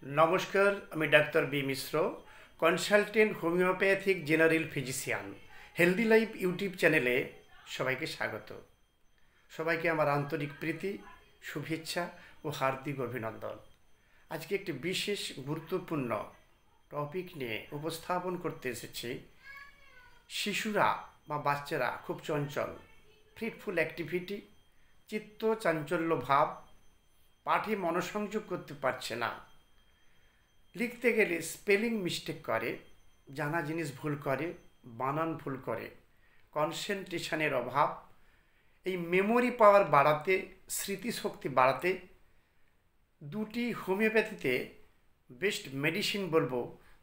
নমস্কার, আমি doctor B Mishra, consultant homeopathic general physician. Healthy life YouTube চ্যানেলে সবাইকে স্বাগত। সবাইকে আমার আন্তরিক প্রীতি, শুভেচ্ছা ও হার্দিক অভিনন্দন। আজকে একটি বিশেষ গুরুত্বপূর্ণ টপিক নিয়ে উপস্থাপন করতে এসেছি। শিশুরা বা বাচ্চারা খুব চঞ্চল, ফ্রিটফুল অ্যাক্টিভিটি, চিত্ত চাঞ্চল্য ভাব, পাঠে মনোসংযোগ করতে পারছে না, লিখতে গেলে স্পেলিং মিস্টেক করে, জানা জিনিস ভুল করে, বানান ভুল করে, কনসেন্ট্রেশনের অভাব। এই মেমোরি পাওয়ার বাড়াতে, স্মৃতিশক্তি বাড়াতে দুটি হোমিওপ্যাথিতে বেস্ট মেডিসিন বলবো,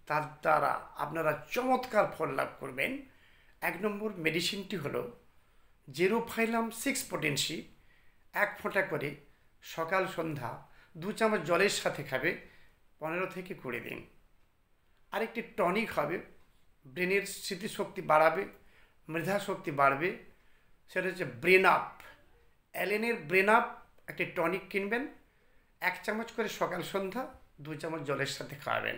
তার দ্বারা আপনারা চমৎকার ফল লাভ করবেন। 1 নম্বর মেডিসিনটি হলো জেরোফাইলাম 6 পোটেন্সি। 1 ফোঁটা করে সকাল সন্ধ্যা 2 চামচ জলের সাথে খাবে, 15 থেকে 20 দিন। আরেকটি টনিক হবে, ব্রেনের স্মৃতিশক্তি বাড়াবে, মেধাশক্তি বাড়বে। সেটা হচ্ছে ব্রেন আপ। অ্যালেনের ব্রেন আপ একটি টনিক কিনবেন, 1 চামচ করে সকাল সন্ধ্যা 2 চামচ জলের সাথে খাওয়াবেন।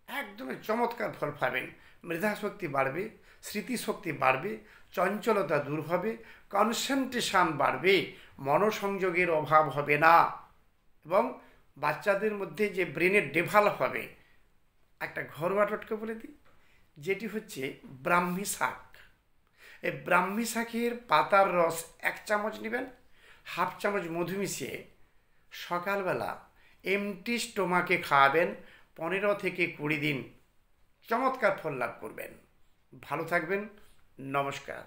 একদমই চমৎকার ফল পাবেন। মেধাশক্তি বাড়বে, স্মৃতিশক্তি বাড়বে, চঞ্চলতা দূর হবে, কনসেন্ট্রেশন বাড়বে, মনোসংযোগের অভাব হবে না, এবং বাচ্চাদের মধ্যে যে ব্রেনের ডেভেলপ হবে। একটা ঘরোয়া টোটকা বলে দিই, যেটি হচ্ছে ব্রাহ্মী শাক। এই ব্রাহ্মী শাকের পাতার রস 1 চামচ নেবেন, 1/2 চামচ মধু মিশিয়ে সকালবেলা এমটি স্টোমাকে খাওয়াবেন, 15 থেকে 20 দিন। চমৎকার ফল লাভ করবেন। ভালো থাকবেন। নমস্কার।